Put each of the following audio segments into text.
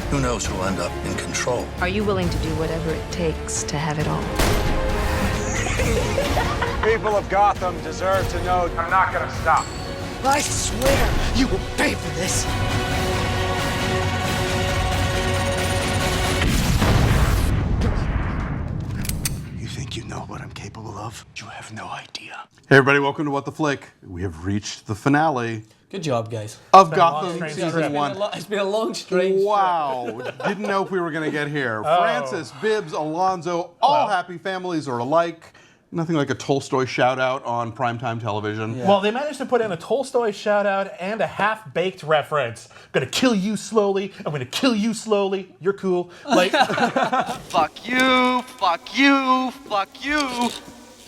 Who knows who'll end up in control? Are you willing to do whatever it takes to have it all? People of Gotham deserve to know I'm not gonna stop. I swear you will pay for this. You think you know what I'm capable of? You have no idea. Hey everybody, welcome to What the Flick. We have reached the finale Good job, guys. of Gotham Season Season 1. It's been a long, strange Wow, didn't know if we were going to get here. Francis, Bibbs, Alonso, all happy families are alike. Nothing like a Tolstoy shout-out on primetime television. Yeah. Well, they managed to put in a Tolstoy shout-out and a half-baked reference. I'm gonna kill you slowly. I'm gonna kill you slowly. You're cool. Like, Fuck you, fuck you, fuck you.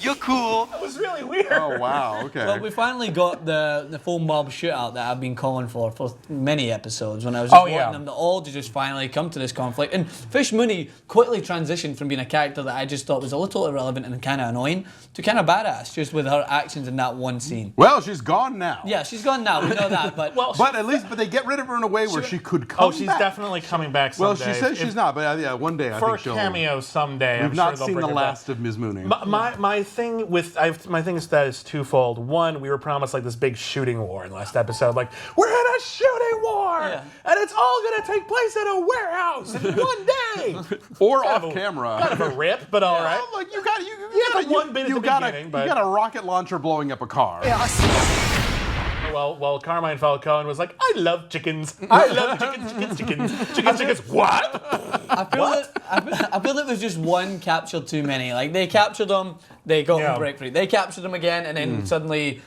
You're cool. That was really weird. Oh, wow, okay. Well, we finally got the full mob shootout that I've been calling for many episodes when I was just wanting them to all to just finally come to this conflict. And Fish Mooney quickly transitioned from being a character that I just thought was a little irrelevant and kind of annoying to kind of badass just with her actions in that one scene. Well, she's gone now. Yeah, she's gone now. We know that, but but they get rid of her in a way where she could come back. Oh, she's definitely coming back someday. Well, she says she's not, but yeah, one day I think she'll. For a cameo someday. We've not seen the last of Ms. Mooney. My thing with my thing is that is twofold. One, we were promised like this big shooting war in last episode. Like, we're in a shooting war, and it's all gonna take place in a warehouse in one day, or off camera. Kind of a rip, but all right. Like you got a rocket launcher blowing up a car. Well, Carmine Falcone was like, I love chickens. I love chickens. What? I feel it was just one captured too many. Like, they captured them, they got them break free. They captured them again, and then suddenly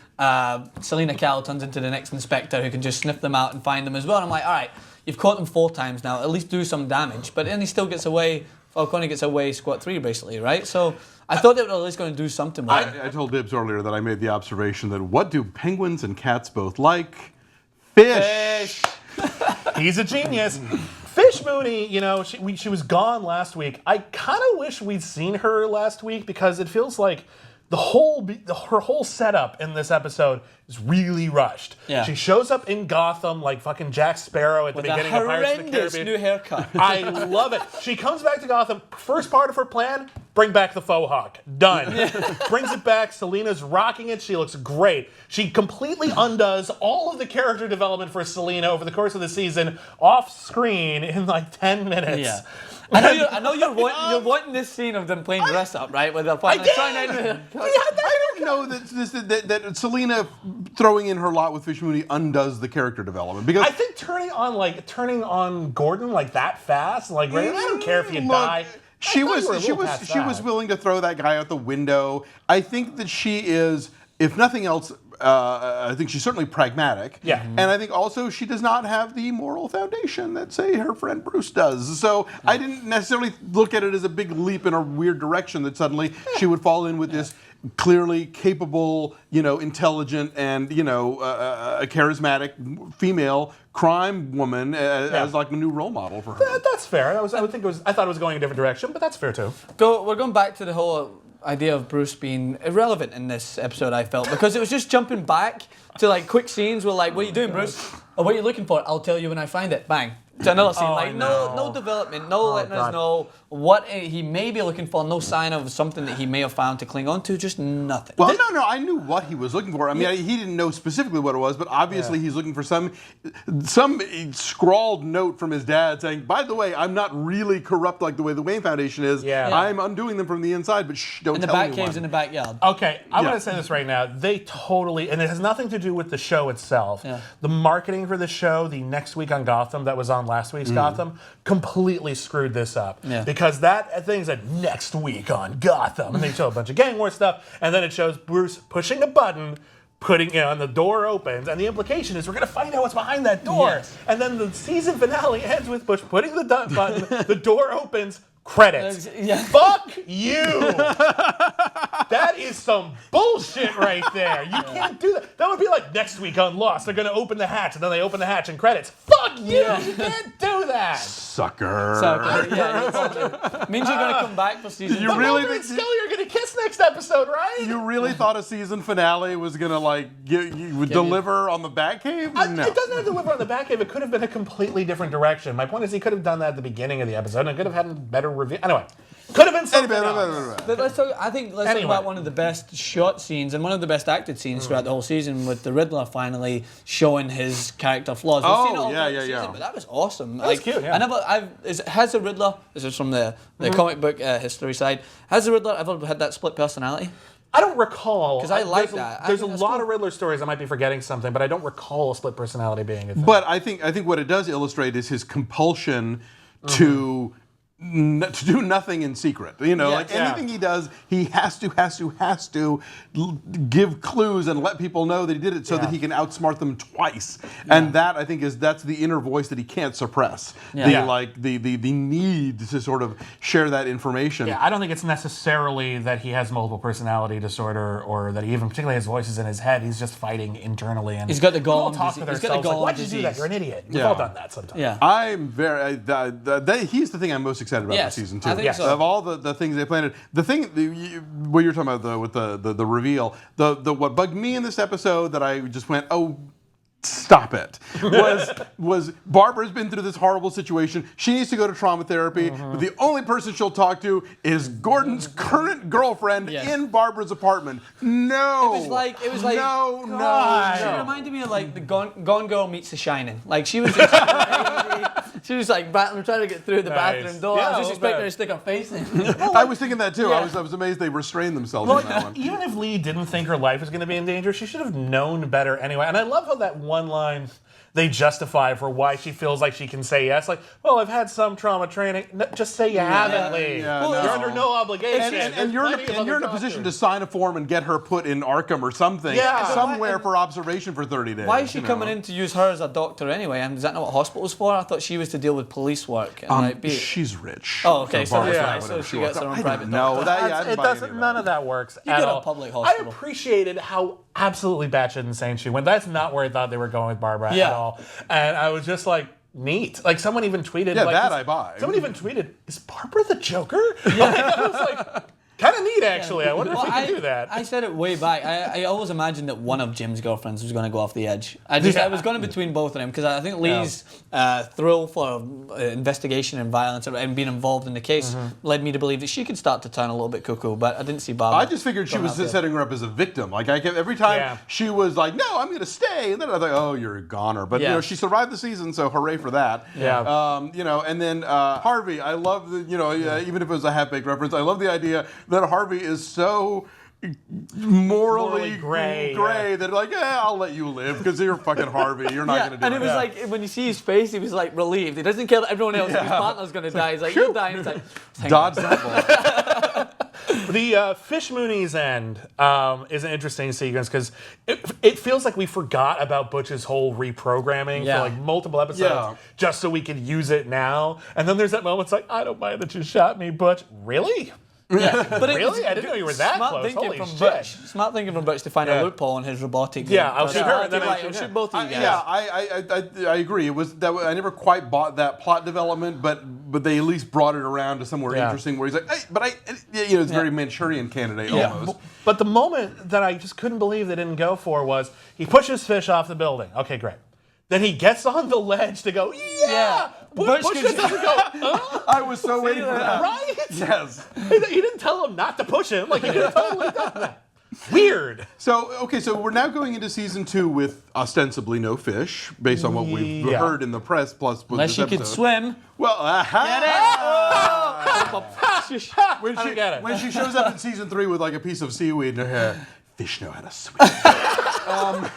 Selina Kyle turns into the next inspector who can just sniff them out and find them as well. And I'm like, all right, you've caught them 4 times now, at least do some damage. But then he still gets away. Falcone gets away squad 3, basically, right? So I thought they were at least going to do something with it. I told Bibbs earlier that I made the observation that what do penguins and cats both like? Fish. He's a genius. Fish Mooney, you know, she was gone last week. I kind of wish we'd seen her last week because it feels like her whole setup in this episode is really rushed. Yeah. She shows up in Gotham like fucking Jack Sparrow at the beginning of Pirates of the Caribbean. New haircut. I love it. She comes back to Gotham. First part of her plan, bring back the faux hawk. Done. Brings it back. Selina's rocking it. She looks great. She completely undoes all of the character development for Selina over the course of the season off screen in like 10 minutes. Yeah. I know you're wanting this scene of them playing dress up, right? Where they're playing. I don't know that Selina throwing in her lot with Fish Mooney undoes the character development because I think turning on Gordon like that fast, like I don't care if you die. She was willing to throw that guy out the window. I think that she is, if nothing else, I think she's certainly pragmatic. Yeah. And I think also she does not have the moral foundation that, say, her friend Bruce does. So I didn't necessarily look at it as a big leap in a weird direction that suddenly she would fall in with this clearly capable, intelligent and, a charismatic female crime woman as like a new role model for her. That's fair. I thought it was going a different direction, but that's fair too. So we're going back to the whole idea of Bruce being irrelevant in this episode, I felt, because it was just jumping back to like quick scenes where like, what are you doing, Bruce? Or what are you looking for? I'll tell you when I find it. Bang. To another scene, no development, letting us know what he may be looking for, no sign of something that he may have found to cling on to, just nothing. Well, no, I knew what he was looking for. I mean, he didn't know specifically what it was, but obviously he's looking for some scrawled note from his dad saying, by the way, I'm not really corrupt like the way the Wayne Foundation is. I'm undoing them from the inside, but don't tell anyone. And the Batcave's in the backyard. Okay, I'm going to say this right now. They totally, and it has nothing to do with the show itself. Yeah. The marketing for the show, the Next Week on Gotham that was on last week's Gotham, completely screwed this up. Yeah. Because that thing said, next week on Gotham. And they show a bunch of gang war stuff, and then it shows Bruce pushing a button, and the door opens, and the implication is we're going to find out what's behind that door. Yes. And then the season finale ends with Bush putting the button, the door opens, credits. Fuck you! That is some bullshit right there. You can't do that. That would be like next week on Lost. They're going to open the hatch, and then they open the hatch and credits. Fuck you! You can't do that. that. Sucker. Yeah, means you're going to come back for season 2. You really Mulder and think Scully are going to kiss next episode, right? you really thought a season finale was gonna like deliver on the Batcave? No. It doesn't have to deliver on the Batcave. It could have been a completely different direction. My point is, he could have done that at the beginning of the episode, and it could have had a better review. Anyway, could have been something else. But let's talk about one of the best shot scenes and one of the best acted scenes throughout the whole season, with the Riddler finally showing his character flaws. We've seen it all throughout the season, but that was awesome. That was cute, yeah. Has the Riddler, this is from the comic book history side, has the Riddler ever had that split personality? I don't recall. Because I like that. There's a lot of Riddler stories. I might be forgetting something, but I don't recall a split personality being a thing. But I think what it does illustrate is his compulsion to do nothing in secret. You know, anything he does, he has to give clues and let people know that he did it so that he can outsmart them twice. And that, I think, that's the inner voice that he can't suppress. The need to sort of share that information. Yeah, I don't think it's necessarily that he has multiple personality disorder or that he even particularly has voices in his head. He's just fighting internally. And he's got the Gollum Gollum disease. He's got the Gollum Why'd you disease. do that? You're an idiot. We've all done that sometimes. Yeah. I'm very. He's the thing I'm most excited about for season 2. I think so. Of all the things they planted, the thing what you're talking about with the reveal, what bugged me in this episode that I just went, oh, stop it, was Barbara's been through this horrible situation. She needs to go to trauma therapy, but the only person she'll talk to is Gordon's current girlfriend in Barbara's apartment. No. It was like no. She reminded me of like the Gone Girl meets The Shining. Like she was just crazy. She was like trying to get through the bathroom door. I was just expecting her to stick her face in. I was thinking that too. Yeah. I was amazed they restrained themselves on that one. Even if Lee didn't think her life was going to be in danger, she should have known better anyway. And I love how that one line they justify for why she feels like she can say yes. Like, well, I've had some trauma training. No, just say you haven't, Lee. You're under no obligation. And you're in a position to sign a form and get her put in Arkham or something. Somewhere for observation for 30 days. Why is she coming in to use her as a doctor anyway? And is that not what hospital's for? I thought she was to deal with police work. And she's rich. Oh, okay. So she gets her own private doctor. It doesn't. None of that works at all. Public hospital. I appreciated how absolutely batshit insane she went. That's not where I thought they were going with Barbara at all. And I was just like, neat. Like someone even tweeted. Yeah, like, that I buy. Someone even tweeted, is Barbara the Joker? Yeah. I was like, kind of neat actually. I wonder if we could do that. I said it way back. I always imagined that one of Jim's girlfriends was going to go off the edge. I was going between both of them because I think Lee's thrill for investigation and violence and being involved in the case led me to believe that she could start to turn a little bit cuckoo. But I didn't see Barbara. I just figured she was setting her up as a victim. Like every time she was like, "No, I'm going to stay," and then I thought, "Oh, you're a goner." But you know, she survived the season, so hooray for that. Yeah. You know, and then Harvey, I love the even if it was a half-baked reference, I love the idea that Harvey is so morally gray that like, I'll let you live because you're fucking Harvey. You're not going to do it. And it was like, when you see his face, he was like relieved. He doesn't care that everyone else, his partner's going to die. He's like, you're dying. He's like, dodge that ball. The Fish Mooney's end is an interesting sequence because it feels like we forgot about Butch's whole reprogramming for like multiple episodes just so we could use it now. And then there's that moment, it's like, I don't mind that you shot me, Butch. Really? Yeah, but really? I didn't know you were that close. Holy shit. Smart thinking from Butch to find a loophole in his robotics. Yeah, I'll shoot her. And then I'll shoot both of you guys. Yeah, I agree. It was that I never quite bought that plot development, but they at least brought it around to somewhere interesting where he's like, hey, it's very Manchurian Candidate almost. But the moment that I just couldn't believe they didn't go for was he pushes Fish off the building. Okay, great. Then he gets on the ledge to go, Butch doesn't go, I was so waiting for that. Right? Yes. He didn't tell him not to push him. Like, he could have totally done that. Weird. So we're now going into season 2 with ostensibly no fish, based on what we've heard in the press, plus unless she could swim. Well, when she shows up in season 3 with like a piece of seaweed in her hair, fish know how to swim.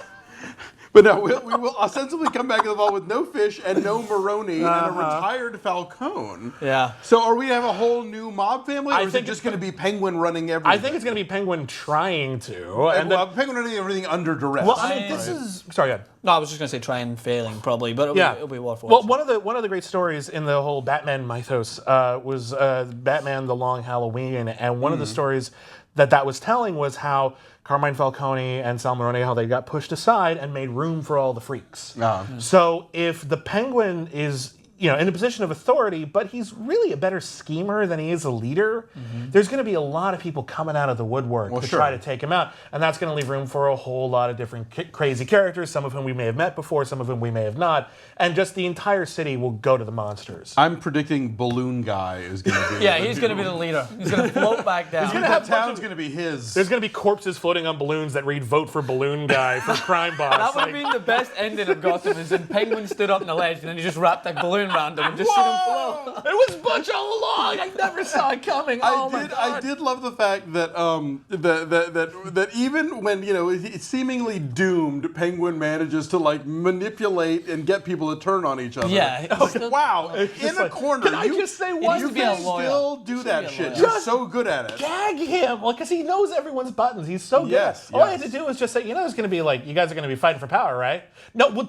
But no, we will ostensibly come back to the ball with no Fish and no Maroni and a retired Falcone. Yeah. So are we going to have a whole new mob family, or is it just going to be Penguin running everything? I think it's going to be Penguin trying to. Penguin running everything under duress. Well, I mean, this is... Sorry, go ahead. No, I was just going to say trying failing, probably, but it'll be war for Well, one of the great stories in the whole Batman mythos was Batman The Long Halloween, and one of the stories that was telling was how Carmine Falcone and Sal Maroni, how they got pushed aside and made room for all the freaks. So if the Penguin is in a position of authority, but he's really a better schemer than he is a leader. There's going to be a lot of people coming out of the woodwork to try to take him out, and that's going to leave room for a whole lot of different crazy characters, some of whom we may have met before, some of whom we may have not, and just the entire city will go to the monsters. I'm predicting Balloon Guy is going to be. Yeah, he's going to be the leader. He's going to float back down. That town's going to be his. There's going to be corpses floating on balloons that read "Vote for Balloon Guy" for crime boss. That would have been the best ending of Gotham, is when Penguin stood up on the ledge and then he just wrapped a balloon around him and just seen him float. It was Butch all along. I never saw it coming. I did love the fact that that even when it's seemingly doomed, Penguin manages to manipulate and get people to turn on each other. Yeah. Wow. In a corner, can I just say one you thing? can still do that shit. You're so good at it. Gag him, because he knows everyone's buttons. He's so good. Yes. All I had to do was just say, there's going to be you guys are going to be fighting for power, right? No,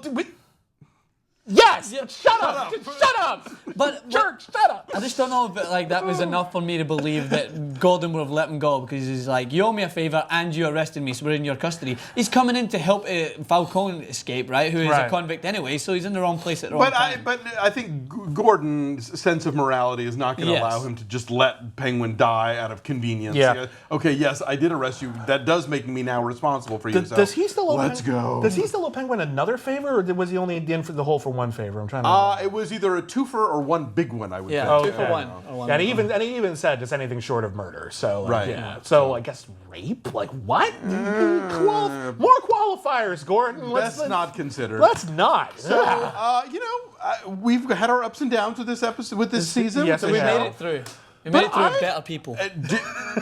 yes! Shut up! Shut up! But Jerk, shut up! I just don't know if that was enough for me to believe that Gordon would have let him go, because he's like, you owe me a favour and you arrested me, so we're in your custody. He's coming in to help Falcone escape, right? Who is a convict anyway, so he's in the wrong place at the wrong time. But I think Gordon's sense of morality is not going to allow him to just let Penguin die out of convenience. Yeah. Okay, yes, I did arrest you. That does make me now responsible for you. Does he still owe Let's go. Does he still owe Penguin another favor, or was he only in for the whole for one favor? I'm trying to it was either a twofer or one big one, I would think. Yeah, 2 for 1. And he even said just anything short of murder. So right. Yeah. So I guess rape? What? More qualifiers, Gordon. Let's not consider. Let's not. So we've had our ups and downs with this episode, with this season. Yes, we made it through. We made it through better people.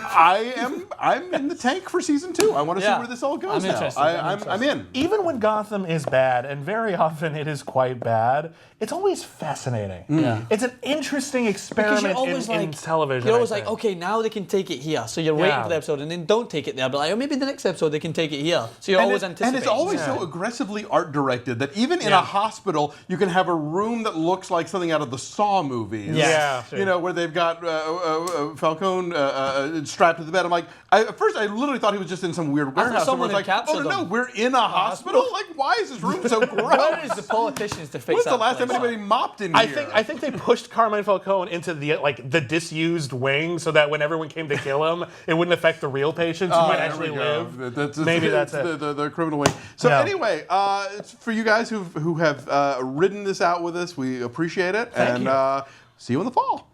I'm in the tank for season 2. I want to see where this all goes. I'm interested. I'm in. Even when Gotham is bad, and very often it is quite bad, it's always fascinating. Yeah. It's an interesting experiment in television. You're always like, okay, now they can take it here. So you're waiting for the episode, and then don't take it there. But maybe the next episode they can take it here. So you're always anticipating. And it's always so aggressively art directed that even in a hospital, you can have a room that looks like something out of the Saw movies. Yeah. Where they've got Falcone strapped to the bed. I'm like, at first I literally thought he was just in some weird warehouse. someone like, captured no, them. we're in a hospital? Like, why is this room so gross? Where is the politicians to fix When's that the last place? time anybody mopped in here? I think they pushed Carmine Falcone into the disused wing so that when everyone came to kill him, it wouldn't affect the real patients who might actually live. Maybe that's it. The criminal wing. So anyway, for you guys who have ridden this out with us, we appreciate it. Thank you. See you in the fall.